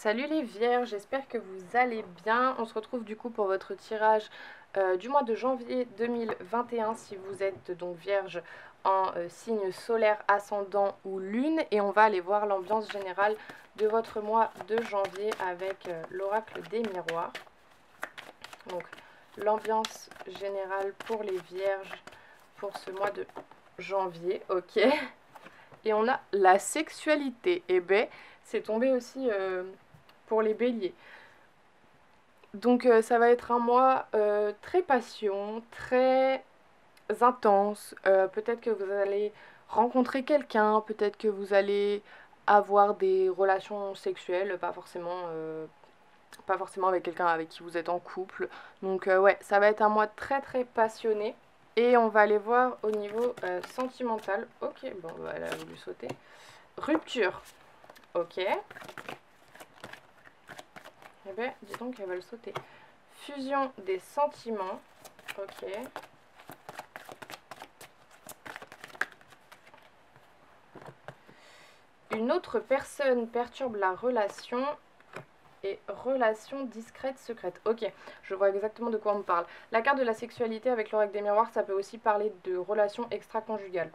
Salut les vierges, j'espère que vous allez bien. On se retrouve du coup pour votre tirage du mois de janvier 2021 si vous êtes donc vierge en signe solaire, ascendant ou lune. Et on va aller voir l'ambiance générale de votre mois de janvier avec l'oracle des miroirs. Donc l'ambiance générale pour les vierges pour ce mois de janvier, ok. Et on a la sexualité, et ben c'est tombé aussi pour les béliers. Donc ça va être un mois très passion, très intense. Peut-être que vous allez rencontrer quelqu'un, peut-être que vous allez avoir des relations sexuelles, pas forcément avec quelqu'un avec qui vous êtes en couple. Donc ouais, ça va être un mois très très passionné. Et on va aller voir au niveau sentimental. Ok, bon, bah, elle a voulu sauter. Rupture. Ok. Eh ben, dis donc, elle va le sauter. Fusion des sentiments. Ok. Une autre personne perturbe la relation. Et relation discrète, secrète. Ok, je vois exactement de quoi on me parle. La carte de la sexualité avec l'oracle des miroirs, ça peut aussi parler de relations extra-conjugales.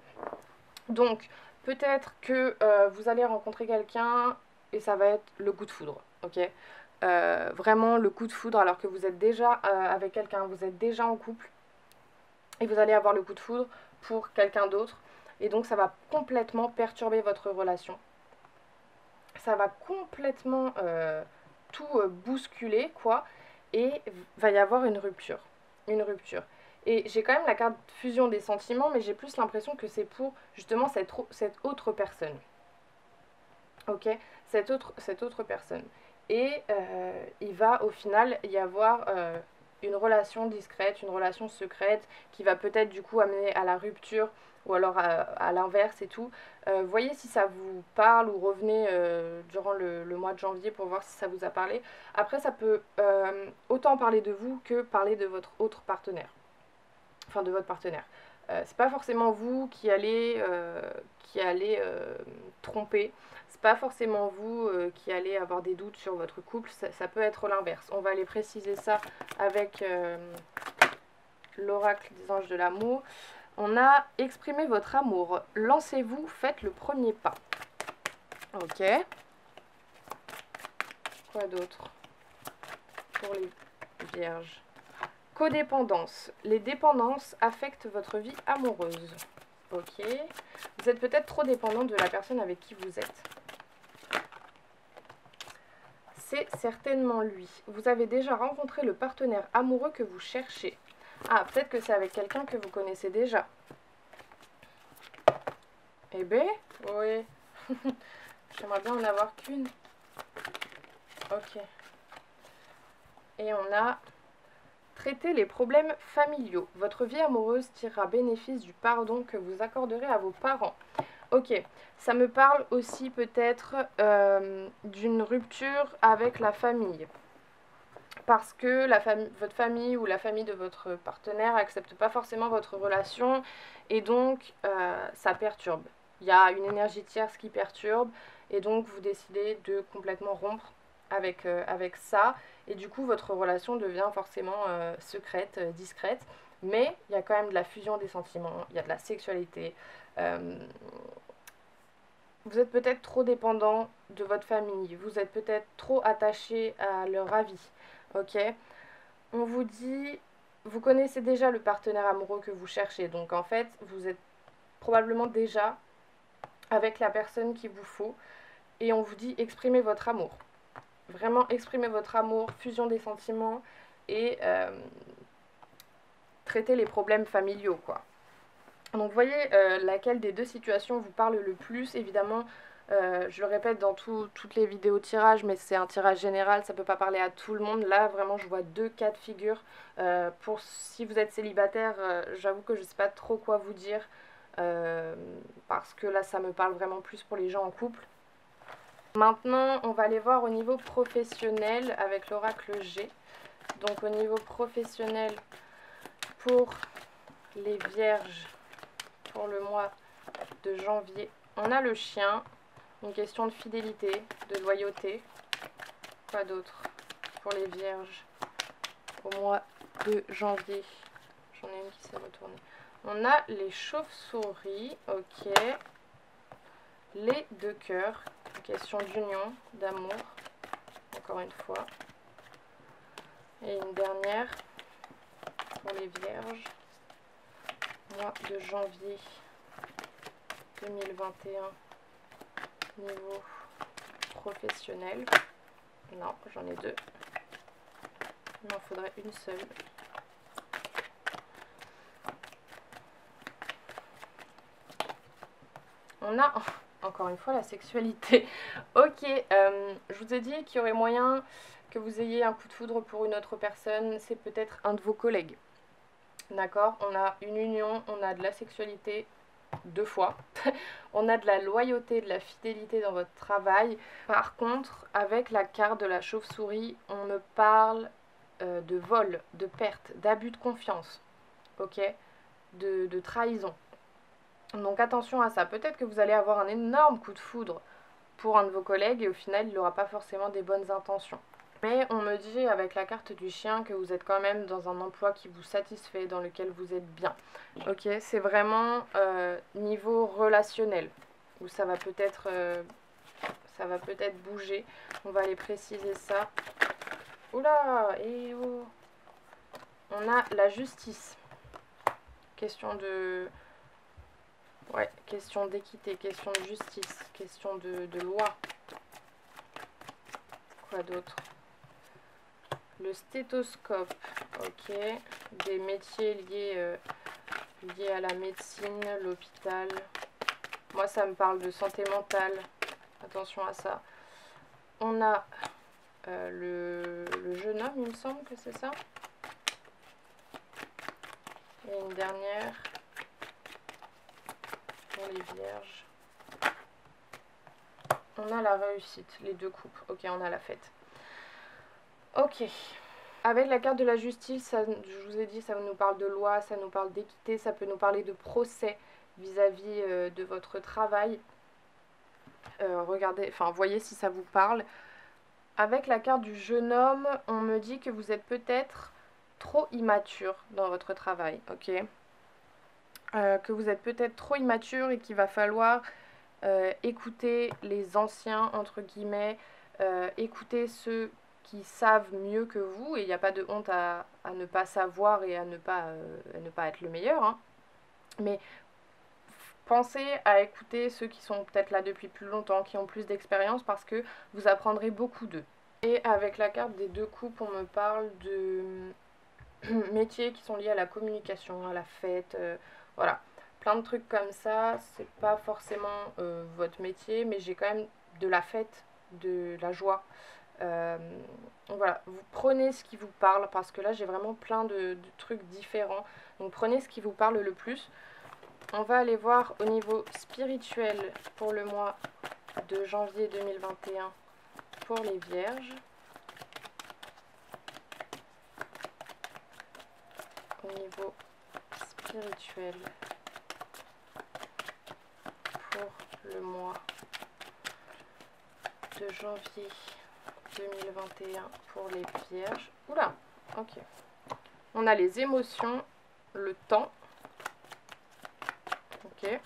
Donc, peut-être que vous allez rencontrer quelqu'un et ça va être le coup de foudre. Ok. Vraiment le coup de foudre alors que vous êtes déjà avec quelqu'un, vous êtes déjà en couple et vous allez avoir le coup de foudre pour quelqu'un d'autre et donc ça va complètement perturber votre relation. Ça va complètement tout bousculer quoi et va y avoir une rupture. Une rupture. Et j'ai quand même la carte fusion des sentiments mais j'ai plus l'impression que c'est pour justement cette autre personne. Ok, cette autre personne. Et il va au final y avoir une relation discrète, une relation secrète qui va peut-être du coup amener à la rupture ou alors à l'inverse et tout. Voyez si ça vous parle ou revenez durant le mois de janvier pour voir si ça vous a parlé. Après ça peut autant parler de vous que parler de votre autre partenaire. Enfin de votre partenaire. C'est pas forcément vous qui allez tromper. C'est pas forcément vous qui allez avoir des doutes sur votre couple. Ça peut être l'inverse. On va aller préciser ça avec l'oracle des anges de l'amour. On a exprimé votre amour. Lancez-vous, faites le premier pas. Ok. Quoi d'autre pour les vierges? Codépendance. Les dépendances affectent votre vie amoureuse. Ok. Vous êtes peut-être trop dépendant de la personne avec qui vous êtes. C'est certainement lui. Vous avez déjà rencontré le partenaire amoureux que vous cherchez. Ah, peut-être que c'est avec quelqu'un que vous connaissez déjà. Eh ben, oui. J'aimerais bien en avoir qu'une. Ok. Et on a traité les problèmes familiaux. Votre vie amoureuse tirera bénéfice du pardon que vous accorderez à vos parents. Ok, ça me parle aussi peut-être d'une rupture avec la famille. Parce que votre famille ou la famille de votre partenaire n'accepte pas forcément votre relation et donc ça perturbe. Il y a une énergie tierce qui perturbe et donc vous décidez de complètement rompre avec ça et du coup votre relation devient forcément secrète, discrète, mais il y a quand même de la fusion des sentiments, il y a de la sexualité. Vous êtes peut-être trop dépendant de votre famille, vous êtes peut-être trop attaché à leur avis, ok? On vous dit, vous connaissez déjà le partenaire amoureux que vous cherchez, donc en fait, vous êtes probablement déjà avec la personne qu'il vous faut, et on vous dit exprimez votre amour. Vraiment exprimez votre amour, fusion des sentiments, et traitez les problèmes familiaux, quoi. Donc voyez laquelle des deux situations vous parle le plus, évidemment. Je le répète dans toutes les vidéos tirage, mais c'est un tirage général, ça ne peut pas parler à tout le monde. Là, vraiment, je vois deux cas de figure. Pour si vous êtes célibataire, j'avoue que je ne sais pas trop quoi vous dire, parce que là, ça me parle vraiment plus pour les gens en couple. Maintenant, on va aller voir au niveau professionnel avec l'oracle G. Donc au niveau professionnel, pour les vierges, pour le mois de janvier, on a le chien, une question de fidélité, de loyauté. Quoi d'autre pour les vierges au mois de janvier? J'en ai une qui s'est retournée. On a les chauves-souris, ok. Les deux cœurs, question d'union, d'amour, encore une fois. Et une dernière pour les vierges, mois de janvier 2021, niveau professionnel. Non, j'en ai deux. Il m'en faudrait une seule. On a encore une fois la sexualité. Ok, je vous ai dit qu'il y aurait moyen que vous ayez un coup de foudre pour une autre personne. C'est peut-être un de vos collègues. D'accord, on a une union, on a de la sexualité deux fois. On a de la loyauté, de la fidélité dans votre travail. Par contre, avec la carte de la chauve-souris, on me parle de vol, de perte, d'abus de confiance, ok, de trahison. Donc attention à ça. Peut-être que vous allez avoir un énorme coup de foudre pour un de vos collègues et au final, il n'aura pas forcément des bonnes intentions. Mais on me dit avec la carte du chien que vous êtes quand même dans un emploi qui vous satisfait, dans lequel vous êtes bien. Ok, c'est vraiment niveau relationnel, où ça va peut-être bouger. On va aller préciser ça. Oula, et oh. On a la justice. Question de... Ouais, question d'équité, question de justice, question de loi. Quoi d'autre? Le stéthoscope, ok. Des métiers liés à la médecine, l'hôpital. Moi, ça me parle de santé mentale. Attention à ça. On a le jeune homme, il me semble que c'est ça. Et une dernière pour les vierges. On a la réussite, les deux coupes. Ok, on a la fête. Ok. Avec la carte de la justice, ça, je vous ai dit, ça nous parle de loi, ça nous parle d'équité, ça peut nous parler de procès vis-à-vis de votre travail. Regardez, enfin, voyez si ça vous parle. Avec la carte du jeune homme, on me dit que vous êtes peut-être trop immature dans votre travail, ok, que vous êtes peut-être trop immature et qu'il va falloir écouter les anciens, entre guillemets, écouter ceux qui savent mieux que vous, et il n'y a pas de honte à ne pas savoir et à ne pas être le meilleur, hein. Mais pensez à écouter ceux qui sont peut-être là depuis plus longtemps, qui ont plus d'expérience, parce que vous apprendrez beaucoup d'eux. Et avec la carte des deux coupes, on me parle de métiers qui sont liés à la communication, à la fête, voilà. Plein de trucs comme ça, c'est pas forcément votre métier, mais j'ai quand même de la fête, de la joie. Voilà, vous prenez ce qui vous parle, parce que là j'ai vraiment plein de trucs différents. Donc prenez ce qui vous parle le plus. On va aller voir au niveau spirituel pour le mois de janvier 2021 pour les vierges. Au niveau spirituel pour le mois de janvier 2021 pour les vierges. Oula, ok. On a les émotions, le temps. Ok.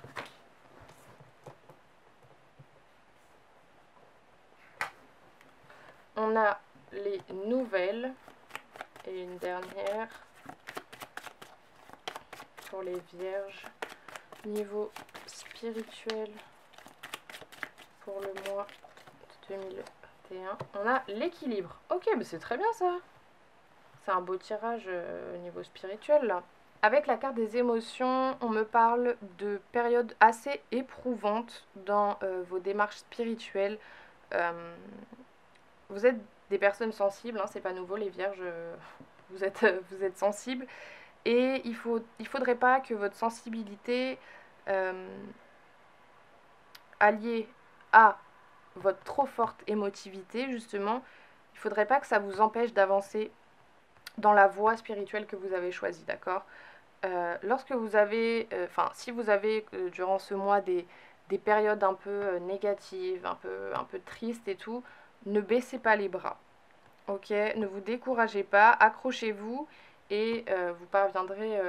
On a les nouvelles et une dernière pour les vierges. Niveau spirituel pour le mois de 2021. On a l'équilibre. Ok, mais c'est très bien ça. C'est un beau tirage au niveau spirituel là. Avec la carte des émotions, on me parle de périodes assez éprouvantes dans vos démarches spirituelles. Vous êtes des personnes sensibles, hein, c'est pas nouveau les vierges, vous êtes sensibles. Et il faudrait pas que votre sensibilité alliée à votre trop forte émotivité, justement, il faudrait pas que ça vous empêche d'avancer dans la voie spirituelle que vous avez choisie, d'accord ? Lorsque vous avez, si vous avez durant ce mois des périodes un peu négatives, un peu tristes et tout, ne baissez pas les bras. Ok, ne vous découragez pas, accrochez-vous et vous parviendrez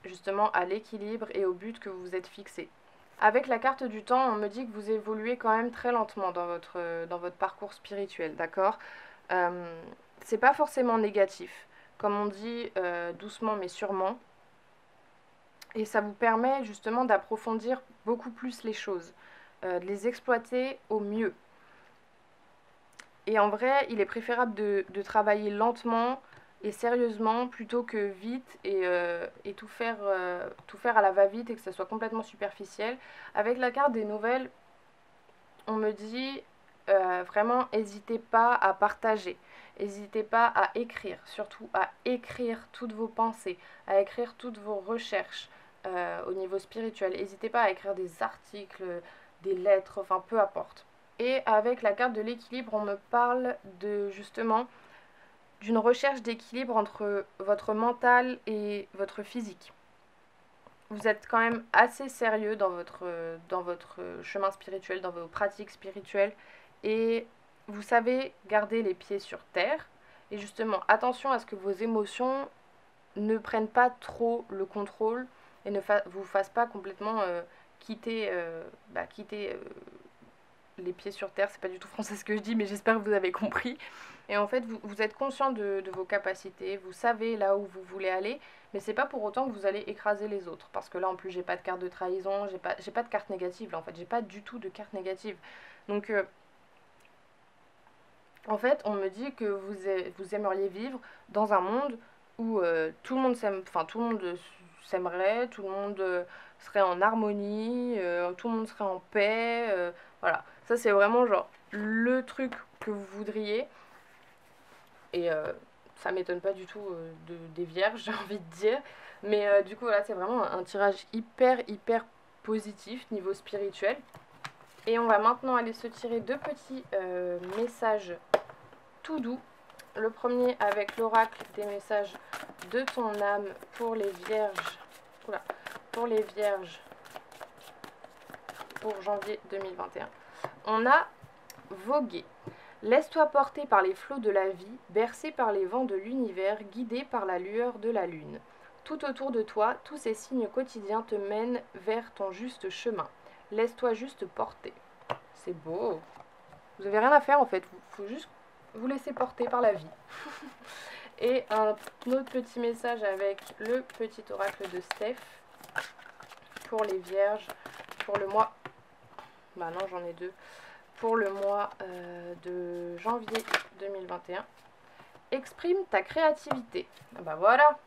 justement à l'équilibre et au but que vous vous êtes fixé. Avec la carte du temps, on me dit que vous évoluez quand même très lentement dans votre parcours spirituel, d'accord? C'est pas forcément négatif. Comme on dit, doucement mais sûrement. Et ça vous permet justement d'approfondir beaucoup plus les choses, de les exploiter au mieux. Et en vrai, il est préférable de travailler lentement et sérieusement plutôt que vite et tout faire à la va-vite et que ça soit complètement superficiel. Avec la carte des nouvelles, on me dit vraiment, n'hésitez pas à partager, n'hésitez pas à écrire, surtout à écrire toutes vos pensées, à écrire toutes vos recherches au niveau spirituel. N'hésitez pas à écrire des articles, des lettres, enfin peu importe. Et avec la carte de l'équilibre, on me parle de justement d'une recherche d'équilibre entre votre mental et votre physique. Vous êtes quand même assez sérieux dans votre chemin spirituel, dans vos pratiques spirituelles, et vous savez garder les pieds sur terre. Et justement, attention à ce que vos émotions ne prennent pas trop le contrôle et ne vous fassent pas complètement quitter les pieds sur terre. C'est pas du tout français ce que je dis, mais j'espère que vous avez compris. Et en fait, vous êtes conscient de vos capacités, vous savez là où vous voulez aller, mais c'est pas pour autant que vous allez écraser les autres. Parce que là, en plus, j'ai pas de carte de trahison, j'ai pas de carte négative, là, en fait, j'ai pas du tout de carte négative. Donc, en fait, on me dit que vous aimeriez vivre dans un monde où tout le monde s'aime, enfin, tout le monde s'aimerait, tout le monde serait en harmonie, tout le monde serait en paix, voilà. Ça, c'est vraiment genre le truc que vous voudriez. Et ça m'étonne pas du tout des vierges, j'ai envie de dire. Mais du coup, voilà, c'est vraiment un tirage hyper positif niveau spirituel. Et on va maintenant aller se tirer deux petits messages tout doux. Le premier avec l'oracle des messages de ton âme pour les vierges. Oula, pour les vierges pour janvier 2021. On a vogué. Laisse-toi porter par les flots de la vie, bercé par les vents de l'univers, guidé par la lueur de la lune. Tout autour de toi, tous ces signes quotidiens te mènent vers ton juste chemin. Laisse-toi juste porter. C'est beau. Vous n'avez rien à faire en fait, il faut juste vous laisser porter par la vie. Et un autre petit message avec le petit oracle de Steph pour les vierges pour le mois. Bah non, j'en ai deux. Pour le mois de janvier 2021. Exprime ta créativité. Ah bah voilà.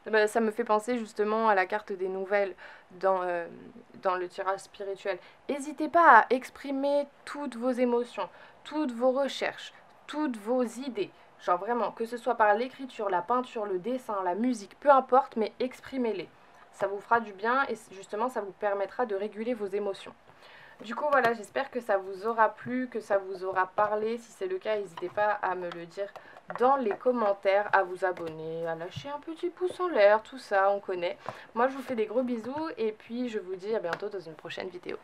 Bah, ça me fait penser justement à la carte des nouvelles dans le tirage spirituel. N'hésitez pas à exprimer toutes vos émotions, toutes vos recherches, toutes vos idées. Genre vraiment, que ce soit par l'écriture, la peinture, le dessin, la musique, peu importe, mais exprimez-les. Ça vous fera du bien et justement ça vous permettra de réguler vos émotions. Du coup voilà, j'espère que ça vous aura plu, que ça vous aura parlé. Si c'est le cas, n'hésitez pas à me le dire dans les commentaires, à vous abonner, à lâcher un petit pouce en l'air, tout ça, on connaît. Moi je vous fais des gros bisous et puis je vous dis à bientôt dans une prochaine vidéo.